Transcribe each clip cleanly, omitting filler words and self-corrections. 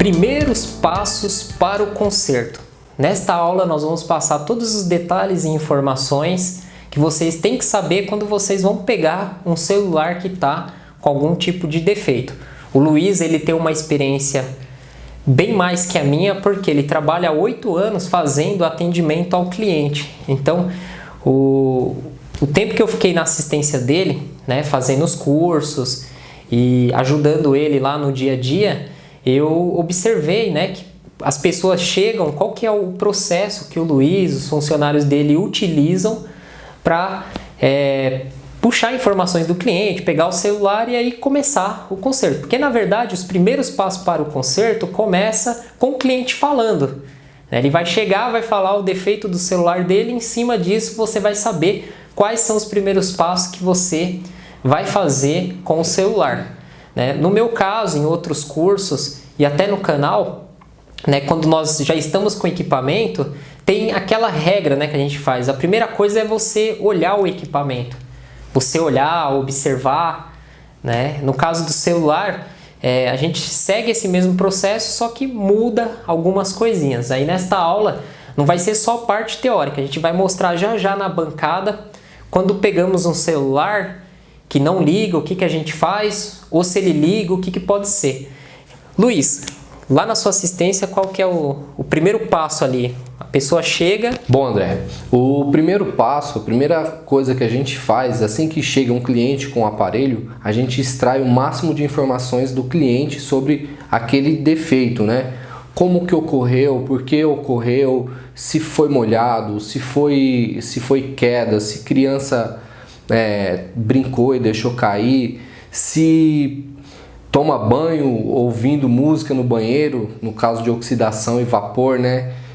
Primeiros passos para o conserto. Nesta aula nós vamos passar todos os detalhes e informações que vocês têm que saber quando vocês vão pegar um celular que está com algum tipo de defeito. O Luiz ele tem uma experiência bem mais que a minha, porque ele trabalha há 8 anos fazendo atendimento ao cliente. Então, o tempo que eu fiquei na assistência dele, fazendo os cursos e ajudando ele lá no dia a dia, eu observei, que as pessoas chegam, qual que é o processo que o Luiz, os funcionários dele utilizam para puxar informações do cliente, pegar o celular e aí começar o conserto. Porque na verdade os primeiros passos para o conserto começa com o cliente falando. Ele vai chegar, vai falar o defeito do celular dele, em cima disso você vai saber quais são os primeiros passos que você vai fazer com o celular. No meu caso, em outros cursos e até no canal, quando nós já estamos com equipamento, tem aquela regra que a gente faz. A primeira coisa é você olhar o equipamento. Você olhar, observar. No caso do celular, a gente segue esse mesmo processo, só que muda algumas coisinhas. Aí nesta aula não vai ser só parte teórica, a gente vai mostrar já na bancada, quando pegamos um celular que não liga, o que a gente faz, ou se ele liga, o que pode ser. Luiz, lá na sua assistência, qual que é o primeiro passo ali? A pessoa chega... Bom, André, o primeiro passo, a primeira coisa que a gente faz, assim que chega um cliente com o aparelho, a gente extrai o máximo de informações do cliente sobre aquele defeito, Como que ocorreu, por que ocorreu, se foi molhado, se foi queda, se criança brincou e deixou cair, se toma banho ouvindo música no banheiro, no caso de oxidação e vapor,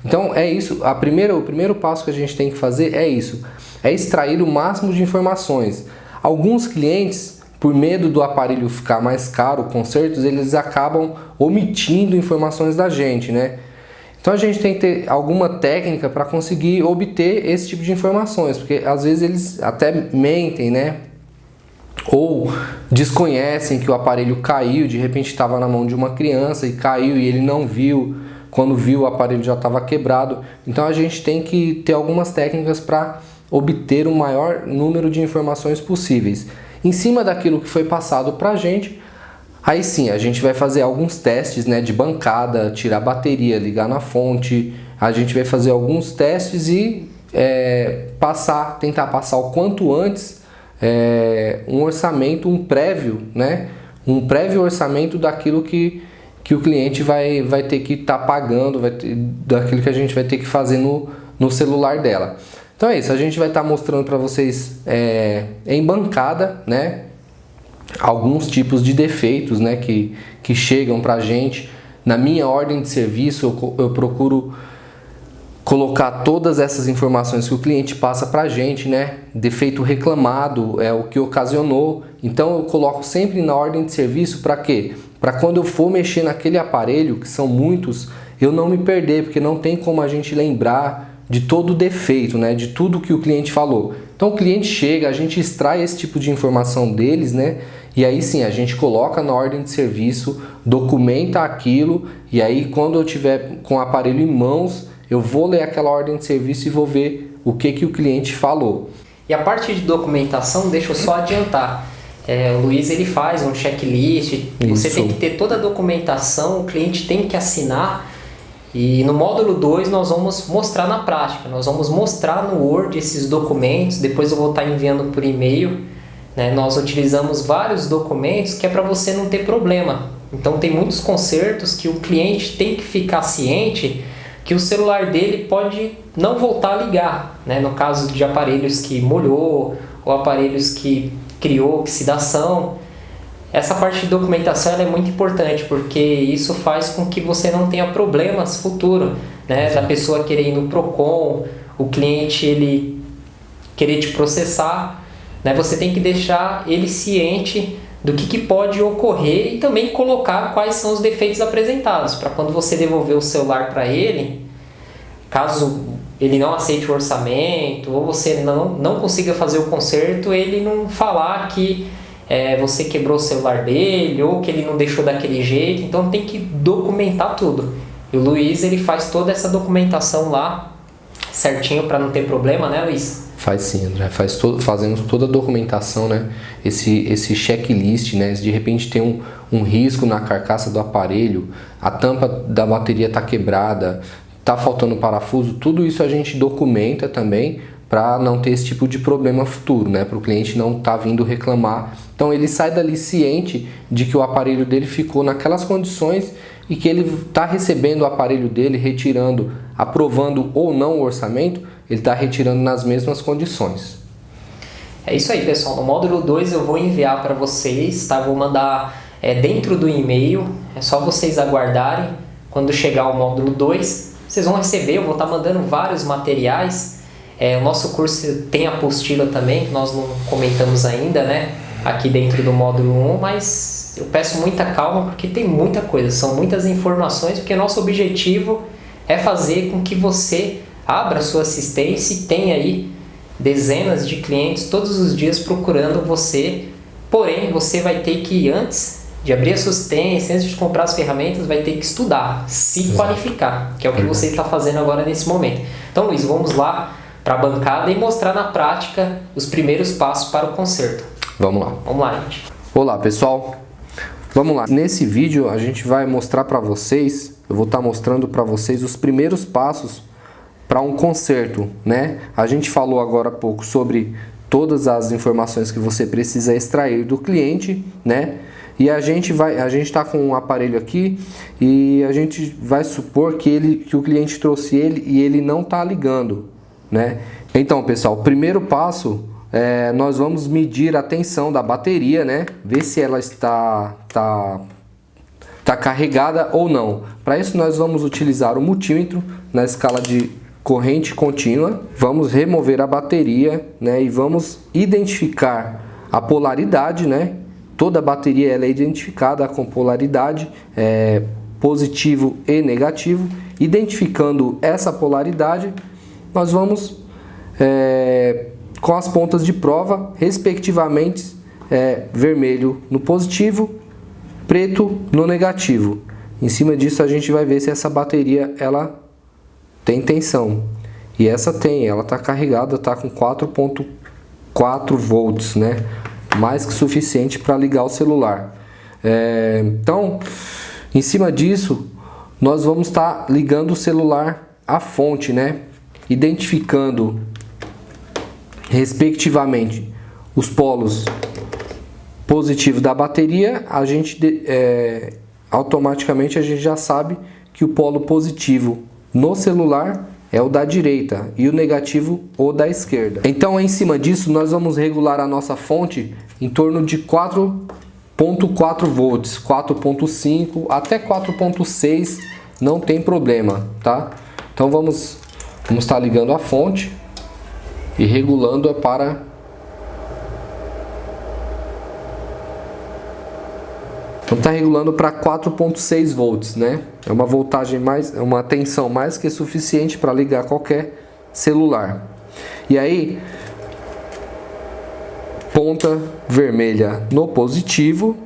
Então é isso, o primeiro passo que a gente tem que fazer é isso, é extrair o máximo de informações. Alguns clientes, por medo do aparelho ficar mais caro, consertos, eles acabam omitindo informações da gente, Então a gente tem que ter alguma técnica para conseguir obter esse tipo de informações, porque às vezes eles até mentem, ou desconhecem que o aparelho caiu, de repente estava na mão de uma criança e caiu e ele não viu, quando viu o aparelho já estava quebrado. Então a gente tem que ter algumas técnicas para obter o maior número de informações possíveis. Em cima daquilo que foi passado para a gente, aí sim a gente vai fazer alguns testes de bancada, tirar a bateria, ligar na fonte, a gente vai fazer alguns testes e tentar passar o quanto antes um orçamento, um prévio orçamento daquilo que o cliente vai ter que estar pagando, daquilo que a gente vai ter que fazer no celular dela. Então é isso, a gente vai estar mostrando para vocês em bancada, alguns tipos de defeitos que chegam para a gente. Na minha ordem de serviço eu procuro colocar todas essas informações que o cliente passa para a gente, Defeito reclamado é o que ocasionou. Então eu coloco sempre na ordem de serviço para quê? Para quando eu for mexer naquele aparelho, que são muitos, eu não me perder, porque não tem como a gente lembrar de todo o defeito, de tudo que o cliente falou. Então o cliente chega, a gente extrai esse tipo de informação deles, e aí sim a gente coloca na ordem de serviço, documenta aquilo, e aí quando eu tiver com o aparelho em mãos, eu vou ler aquela ordem de serviço e vou ver o que o cliente falou. E a parte de documentação, deixa eu só adiantar. O Luiz ele faz um checklist, você tem que ter toda a documentação, o cliente tem que assinar. E no módulo 2 nós vamos mostrar na prática, nós vamos mostrar no Word esses documentos, depois eu vou estar enviando por e-mail. Nós utilizamos vários documentos que é para você não ter problema. Então tem muitos consertos que o cliente tem que ficar ciente que o celular dele pode não voltar a ligar, no caso de aparelhos que molhou ou aparelhos que criou oxidação. Essa parte de documentação ela é muito importante, porque isso faz com que você não tenha problemas futuros, da pessoa querer ir no Procon, o cliente ele querer te processar, Você tem que deixar ele ciente do que pode ocorrer e também colocar quais são os defeitos apresentados, para quando você devolver o celular para ele, caso ele não aceite o orçamento ou você não consiga fazer o conserto, ele não falar que você quebrou o celular dele ou que ele não deixou daquele jeito, então tem que documentar tudo. E o Luiz, ele faz toda essa documentação lá certinho para não ter problema, né, Luiz? Faz sim, André. Fazemos toda a documentação, né? Esse checklist, né? Se de repente tem um risco na carcaça do aparelho, a tampa da bateria está quebrada, está faltando parafuso, tudo isso a gente documenta também para não ter esse tipo de problema futuro, né? Para o cliente não estar vindo reclamar. Então ele sai dali ciente de que o aparelho dele ficou naquelas condições e que ele está recebendo o aparelho dele, retirando, aprovando ou não o orçamento, ele está retirando nas mesmas condições. É isso aí, pessoal. No módulo 2 eu vou enviar para vocês, tá? Vou mandar dentro do e-mail, é só vocês aguardarem. Quando chegar o módulo 2, vocês vão receber, eu vou estar mandando vários materiais. O nosso curso tem apostila também, que nós não comentamos ainda, né? Aqui dentro do módulo 1, mas eu peço muita calma porque tem muita coisa, são muitas informações, porque nosso objetivo é fazer com que você abra sua assistência e tenha aí dezenas de clientes todos os dias procurando você. Porém, você vai ter que, antes de abrir a sua assistência, antes de comprar as ferramentas, vai ter que estudar, se qualificar, que é o que você está fazendo agora nesse momento. Então, Luiz, vamos lá para a bancada e mostrar na prática os primeiros passos para o conserto. Vamos lá. Vamos lá, gente. Olá, pessoal. Vamos lá. Nesse vídeo a gente vai mostrar para vocês, eu vou estar mostrando para vocês os primeiros passos para um conserto, né? A gente falou agora há pouco sobre todas as informações que você precisa extrair do cliente, né? E a gente está com um aparelho aqui e a gente vai supor que o cliente trouxe ele e ele não está ligando, né? Então, pessoal, o primeiro passo nós vamos medir a tensão da bateria, né? Ver se ela está carregada ou não. Para isso nós vamos utilizar o multímetro na escala de corrente contínua. Vamos remover a bateria, né? E vamos identificar a polaridade, né? Toda bateria ela é identificada com polaridade positivo e negativo. Identificando essa polaridade, nós vamos com as pontas de prova, respectivamente, vermelho no positivo, preto no negativo. Em cima disso a gente vai ver se essa bateria ela tem tensão. E essa tem, ela está carregada, está com 4.4 volts, né? Mais que suficiente para ligar o celular. Então, em cima disso, nós vamos estar ligando o celular à fonte, né? Identificando respectivamente os polos positivos da bateria, automaticamente a gente já sabe que o polo positivo no celular é o da direita e o negativo o da esquerda. Então, em cima disso, nós vamos regular a nossa fonte em torno de 4.4 volts, 4.5 até 4.6, não tem problema, tá? Então vamos estar ligando a fonte e regulando-a para Vamos estar regulando para 4.6 volts, né? É uma voltagem uma tensão mais que suficiente para ligar qualquer celular. E aí, ponta vermelha no positivo,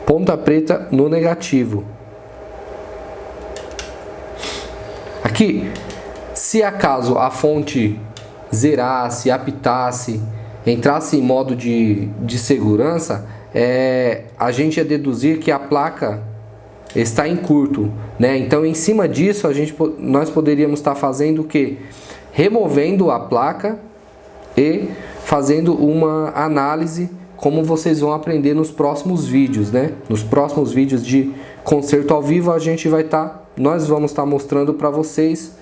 ponta preta no negativo. Aqui, se acaso a fonte zerasse, apitasse, entrasse em modo de segurança, a gente ia deduzir que a placa está em curto, né? Então, em cima disso, nós poderíamos estar fazendo o quê? Removendo a placa e fazendo uma análise, como vocês vão aprender nos próximos vídeos, né? Nos próximos vídeos de concerto ao vivo, nós vamos estar mostrando para vocês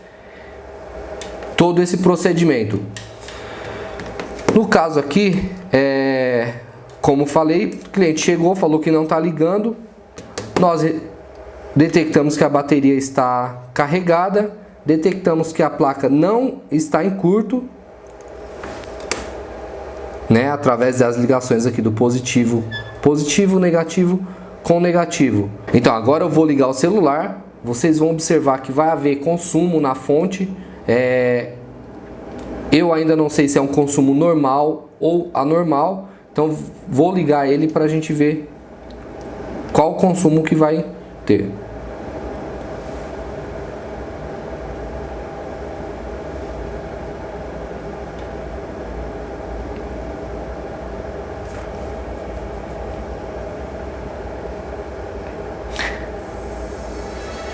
todo esse procedimento. No caso aqui, como falei, o cliente chegou, falou que não está ligando, nós detectamos que a bateria está carregada, detectamos que a placa não está em curto, né, através das ligações aqui do positivo, negativo com negativo. Então agora eu vou ligar o celular, vocês vão observar que vai haver consumo na fonte, Eu ainda não sei se é um consumo normal ou anormal, então vou ligar ele para a gente ver qual o consumo que vai ter.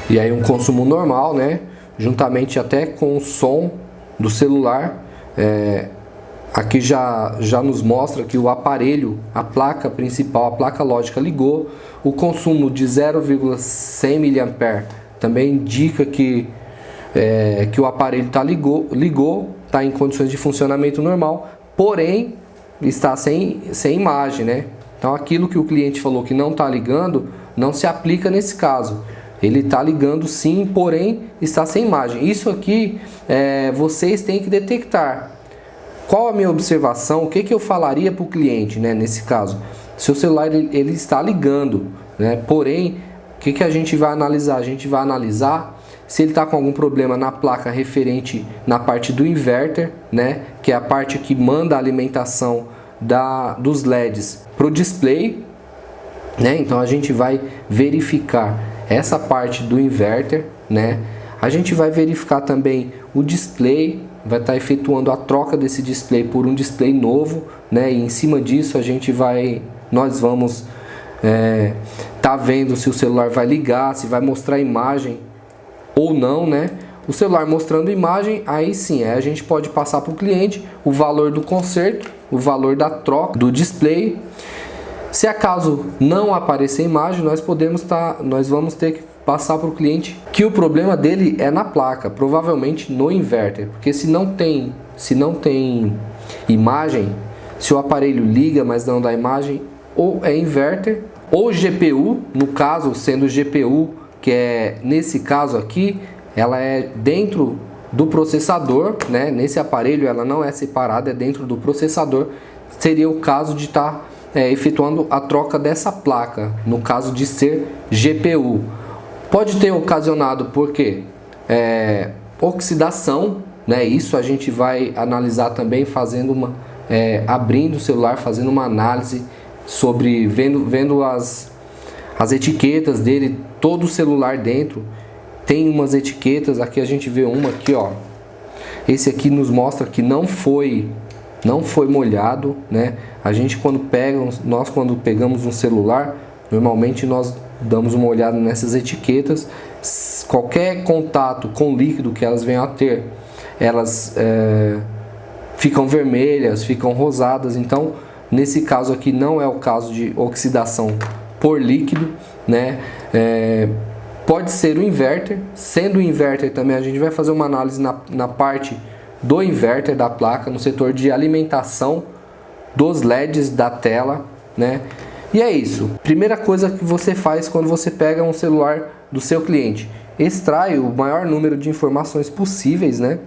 E aí um consumo normal, né? Juntamente até com o som do celular. Aqui já nos mostra que o aparelho, a placa principal, a placa lógica ligou. O consumo de 0,100 mA também indica que o aparelho ligou, está em condições de funcionamento normal, porém está sem imagem, né? Então aquilo que o cliente falou que não está ligando, não se aplica nesse caso. Ele está ligando sim, porém está sem imagem. Isso aqui vocês têm que detectar. Qual a minha observação? O que eu falaria para o cliente, né, nesse caso? Seu celular ele está ligando, né? Porém, o que a gente vai analisar? A gente vai analisar se ele está com algum problema na placa referente na parte do inverter, né? Que é a parte que manda a alimentação dos LEDs para o display, né? Então a gente vai verificar essa parte do inverter, né? A gente vai verificar também o display, vai estar efetuando a troca desse display por um display novo, né? E em cima disso nós vamos tá vendo se o celular vai ligar, se vai mostrar imagem ou não, né? O celular mostrando imagem, aí sim, a gente pode passar para o cliente o valor do conserto, o valor da troca do display. Se acaso não aparecer imagem, nós vamos ter que passar para o cliente que o problema dele é na placa, provavelmente no inverter, porque se não tem imagem, se o aparelho liga, mas não dá imagem, ou é inverter, ou GPU, no caso sendo GPU, que é nesse caso aqui, ela é dentro do processador, né? Nesse aparelho ela não é separada, é dentro do processador, seria o caso de estar efetuando a troca dessa placa, no caso de ser GPU. Pode ter ocasionado por quê? Oxidação, né? Isso a gente vai analisar também fazendo abrindo o celular, fazendo uma análise sobre, vendo as etiquetas dele, todo o celular dentro tem umas etiquetas, aqui a gente vê uma aqui, ó. Esse aqui nos mostra que não foi molhado, né? A gente quando pegamos um celular, normalmente nós damos uma olhada nessas etiquetas. Qualquer contato com líquido que elas venham a ter, elas ficam vermelhas, ficam rosadas. Então, nesse caso aqui não é o caso de oxidação por líquido, né? Pode ser o inverter. Sendo o inverter também, a gente vai fazer uma análise na parte do inverter da placa, no setor de alimentação dos LEDs da tela, né? E é isso. Primeira coisa que você faz quando você pega um celular do seu cliente: extrai o maior número de informações possíveis, né?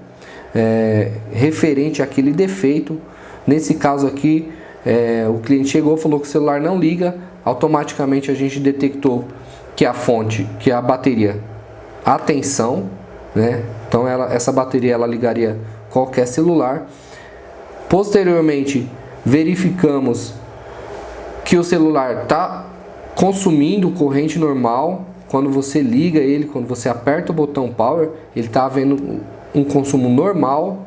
Referente àquele defeito. Nesse caso aqui, o cliente chegou, falou que o celular não liga. Automaticamente a gente detectou que a fonte, que a bateria, a tensão, né? Então essa bateria ela ligaria qualquer celular. Posteriormente verificamos que o celular está consumindo corrente normal. Quando você liga ele, quando você aperta o botão power, ele está havendo um consumo normal.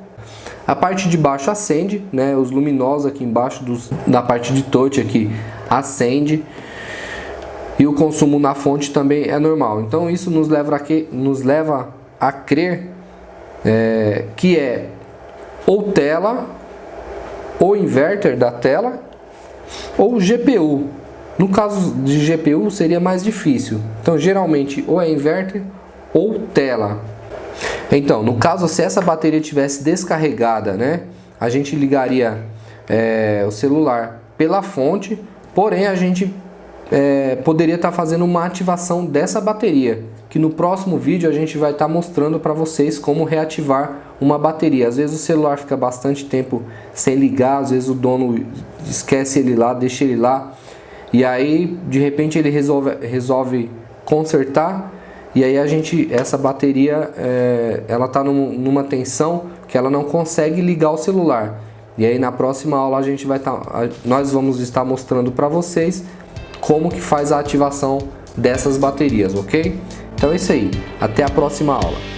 A parte de baixo acende, né? Os luminosos aqui embaixo na parte de touch aqui acende. E o consumo na fonte também é normal. Então isso nos leva a crer que é ou tela, ou inverter da tela, ou GPU. No caso de GPU seria mais difícil. Então geralmente ou é inverter ou tela. Então, no caso, se essa bateria tivesse descarregada, né, a gente ligaria o celular pela fonte, porém a gente poderia estar fazendo uma ativação dessa bateria, que no próximo vídeo a gente vai estar mostrando para vocês como reativar uma bateria. Às vezes o celular fica bastante tempo sem ligar, às vezes o dono esquece ele lá, deixa ele lá, e aí de repente ele resolve consertar, e aí essa bateria ela está numa tensão que ela não consegue ligar o celular. E aí na próxima aula nós vamos estar mostrando para vocês como que faz a ativação dessas baterias, ok? Então é isso aí, até a próxima aula.